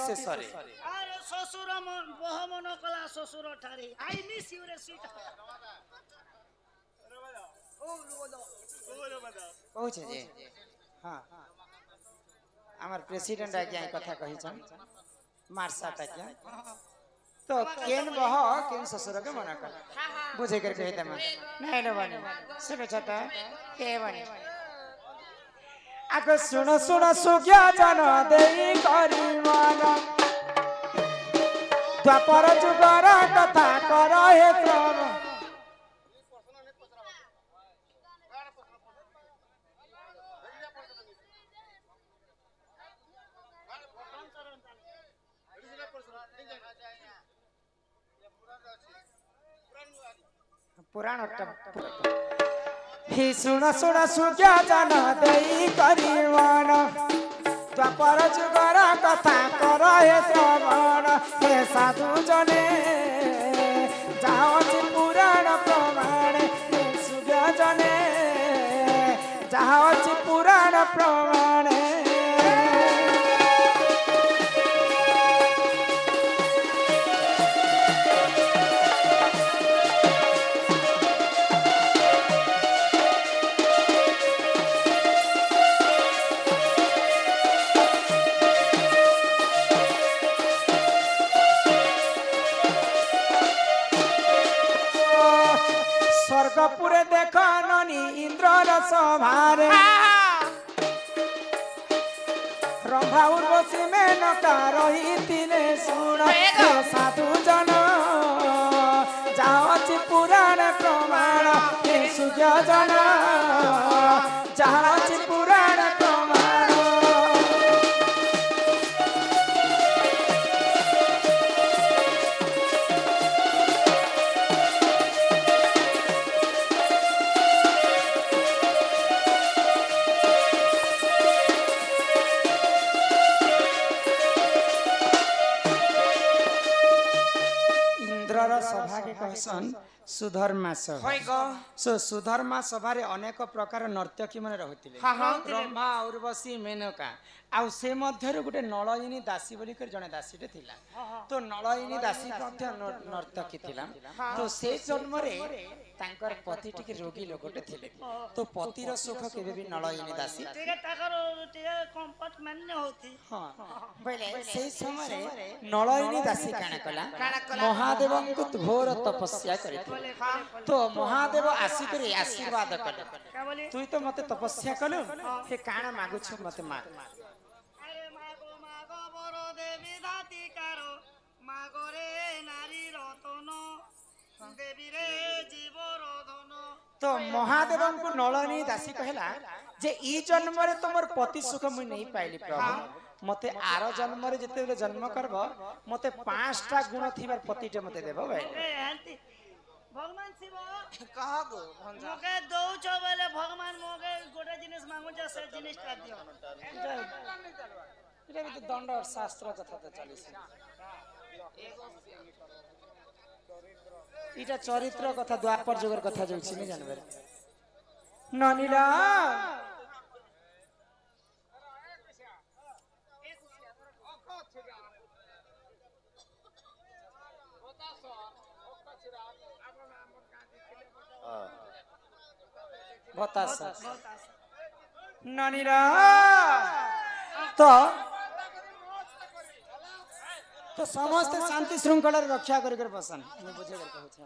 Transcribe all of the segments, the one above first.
शेष रे अरे ससुर बह मन कला ससुर ठारे आई मिस यू रे सीट कहू छे जे हां हमर प्रेसिडेंट आज्ञा कथा कहि छन मार्सा आज्ञा तो केन बह केन ससुर के मना कर बुझे कर कहि तमा नहीं रे बनी सुनो छता के बनी आगो सुनो सुनो सुज्ञा जन देई करी मन द्वापर जुगर कथा कर हे श्रम पुराण ही सुन सुन सुज्ञा जन देई करी मन द्वापर जुगर कथा कर हे श्रवण हे साधु जने जाओ पुराण प्रमाण हे सुज्ञा जने जाओ पुराण प्रमाण स्वर्गपुरे देखनी इंद्र सभारे रंभा उर्वशी मेनका रही शुण साधु जन जाओ पुराण प्रमाण सुज्ञ जन जाओ पुराण प्रमाण सभा के कहसन सुधर्मा सभा सो सुधर्मा सभा रे अनेक प्रकार नर्तकी माने रहथिले ब्रह्मा उर्वशी मेनका आ से मध्य गोटे नलयिनी दासी बोली कर जने दासीटे थिला तो नलयिनी दासी मध्य नर्तकी थिला तो से जन्म रे तांकर पति टिके रोगी लोकटे थिले तो पतिर सुख केबे भी नलयिनी दासी टिके ताकर टिके कंफर्ट मान्य होती हां बोले से समय रे नलयिनी दासी काना कला महादेव को घोर तपस्या करिते तो महादेव आसी करे आशीर्वाद कले तू तो मते तपस्या कलु से काना मागु छु मते माग अरे मागो मागो बरो देवी धाती कारो मागो रे नारी रतन देवी रे जीव रधन तो महादेव को नलयिनी दासी कहला जे ई जन्म रे तमर पति सुख मुई नहीं पाइली प्रभु मते आरो जन्म रे जते जन्म करबो मते 5टा गुण थिबार पतिटे मते देबो भाई भगवान शिव कहा गो मोके दो चबले भगवान मोके गोटे जिनिस मांगु छ से जिनिसटा दियो इटा भी तो दंड और शास्त्र कथा तो चलिस इटा चरित्र कथा द्वापर जुगर कथा जो छी नै जानबे ननीला बतासा ननीला तो समस्त शांति श्रृंखला रक्षा कर बसन मैं बुझे कर कहू छ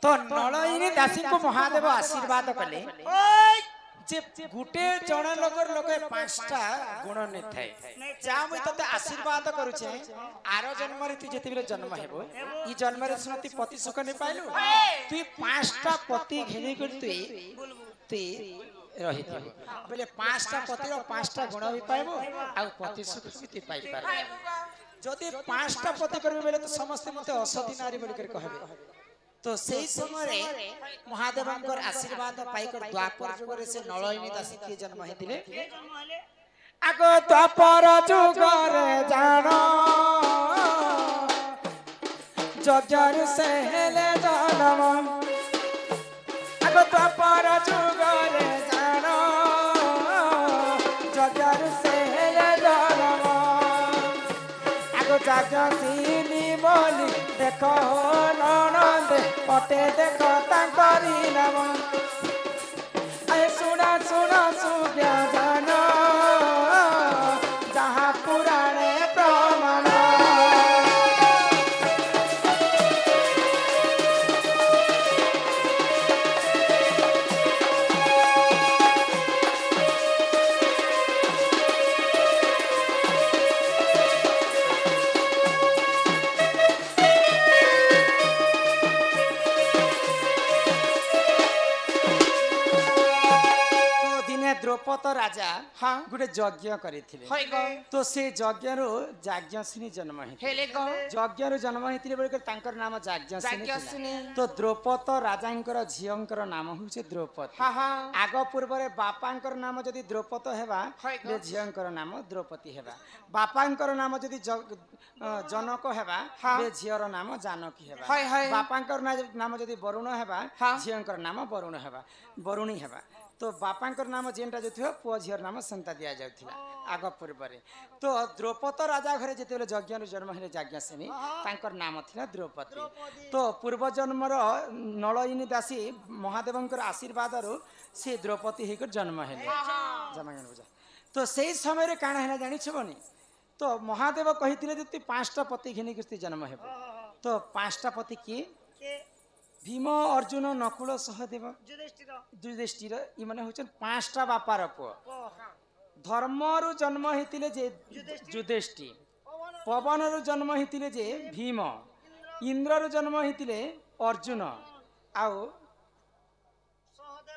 तो नलयिनी दासी को महादेव आशीर्वाद कले जे गुटे जण लोकर लोके 5टा गुण नै थाए जा मु तते आशीर्वाद करू छे आरो जन्म रे तू जेते बेले जन्म हेबो ई जन्म रे सुनती पति सुख नै पाइलु तू 5टा पति घेनी कर तू रही थी बोले 5टा पति रो 5टा गुण भी पाइबो आ पति सुख भी पाइ पार जदी 5टा पति करबे बेले तो समस्त मते असती नारी बोली कर कहबे तो सही समय महादेवंकर आशीर्वाद पाइकर द्वापर जुग रे से नलयिनी दासी के जन्म हेतिले ଆଗ ଦ୍ୱାପର ଯୁଗରେ ଜାଣ ଯଜ୍ଞରୁ ସେ ହେଲେ ଜନମ ଆଗ ଦ୍ୱାପର ଯୁଗରେ ଜାଣ ଯଜ୍ଞରୁ ସେ ହେଲେ ଜନମ ଆଗ ଯାଜ୍ଞସେନୀ ବୋଲି ଦେଖ ନଣନ୍ଦେ ପଟେ ଦେଖ ତାଙ୍କରି ନାମ ଶୁଣ ଶୁଣ ସୁଜ୍ଞାନ ଯାହା ପୁରାଣେ ପ୍ରମାଣ द्रौपद राजा हाँ गोटे यज्ञ करथिले तो से यज्ञरु याज्ञसेनी जन्म हेले यज्ञरु जन्म हेतिले बेले तांकर नाम याज्ञसेनी तो द्रौपद राजांकर झियंकर नाम होचे द्रौपदी आग पूर्व रे बापांकर नाम जदि द्रौपद हेबा ले झियंकर नाम द्रौपदी हेबा बापांकर नाम जदि जनक हेबा ले झियर नाम जानकी हेबा बापांकर नाम जदि वरुण हेबा झियंकर नाम वरुण हेबा वरुणी हेबा तो बापांकर नाम जेनटा जो थियो पुआ झियर नाम संता दिया जाउथिला आग पूर्व रे तो द्रौपद राजा घरे जेतेले यज्ञ जन्म हेले याज्ञसेनी तांकर नाम थिला द्रौपदी तो पूर्व जन्मर नळयिनी दासी महादेवंकर आशीर्वाद रो से द्रौपदी हेकर जन्म हेले जमागन बुझा तो सेही समय रे काना हेला जानि छबनी तो महादेव कहिथिले जे तू पांचटा पति घिनी किस्ती जन्म हेबो तो पांचटा पति की भीम अर्जुन नकुल सहदेव युधिष्ठिर इ माने होचन पांचटा बापार पुओ धर्मरु जन्म हेतिले जे युधिष्ठिर पवनरु जन्म हेतिले जे भीम इंद्ररु जन्म हेतिले अर्जुन आउ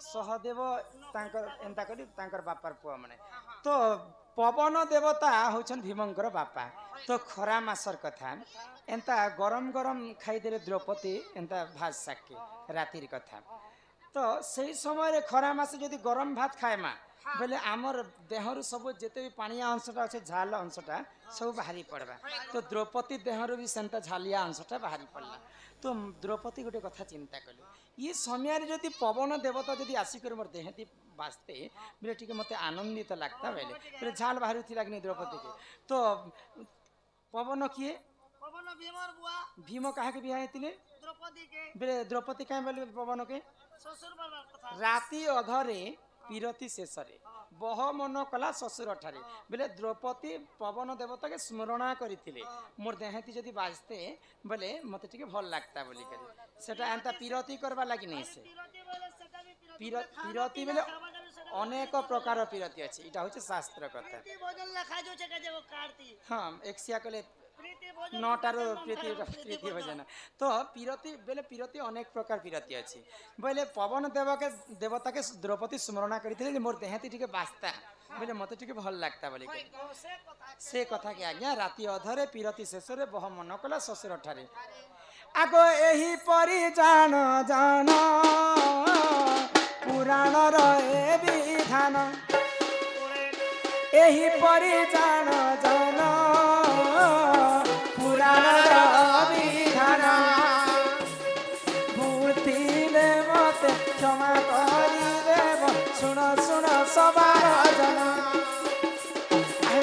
सहदेव तांकर एंता करी तांकर बापार पुओ माने तो पवन देवता होचन भीमंकर बापा तो खरा मासर कथा एंता गरम गरम खाईदे द्रौपदी एंता भात साके रातिर कथा तो सही समय रे खरा मास जदि गरम भात खाएमा बोले आमर देहरु सब जेते भी पानिया अंशटा अच्छे झाल अंशटा सब बाहरी पड़वा तो द्रौपदी देहरु भी सेंता झालिया अंशटा बाहरी पड़ला तो द्रौपदी गोटे कथा चिंता कले ये समय रे जदि पवन देवता जदि आसिकर मोर देहती बास्ते बोले ठीक मते आनंदित लगता बोले झाल बाहरी थी लगनी द्रौपदी के तो पवन किए पवन भीमर बुआ भीम काहे के बियाह हेतिले द्रौपदी के बेले द्रौपदी काहे बोले पवन के ससुर बाबा कथा राती अधरे पीरती शेषरे बह मन कला ससुर ठारे बोले द्रौपदी पवन देवता के स्मरणा करथिले मोर देहती जदि बाजते बोले मते ठीक भल लागता बोली करी सेटा एंता पीरती करबा लागि नै से पीरती बोले अनेक प्रकार पीरती अछि इटा होचे शास्त्र कथा भोजन लखा जो छके जे काटती हां एकसिया कले नटारो प्रीति भजन तो पीरती बेले पीरती अनेक प्रकार पीरती अच्छी बोले पवन देवता के द्रौपदी स्मरणा करथिले मोर देहती टिके बास्ता बोले मते टिके भल लागता बोले से कथा के आज्ञा राति अधरे पीरती शेषरे बह मन कला ससुर ठारे आगो एही परि जान जान पुराण रहे विधान एही परि जान जान क्षमा करी देव सुन सुन सबार जन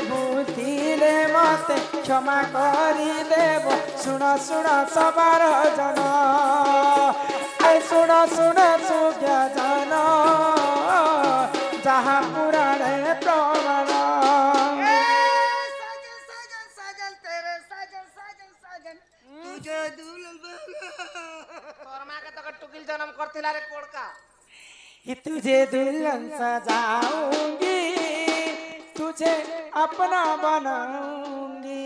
बुद्धिले मते क्षमा करी देव सुन सुन सबार जन सुन सुन सुज्ञ जन जहाँ पुराणे प्रमाण टुकिल जन्म करथिला रे कोड़का तुझे दुल्हन सजाऊंगी तुझे अपना बनाऊंगी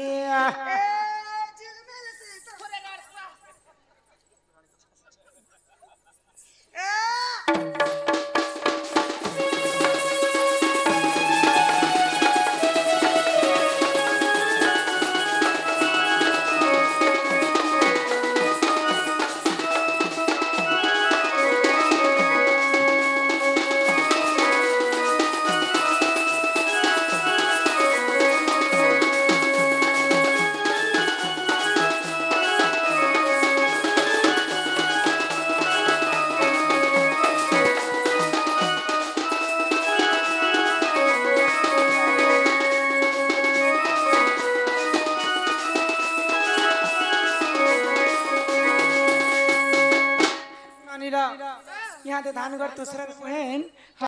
दे धान घर दूसरा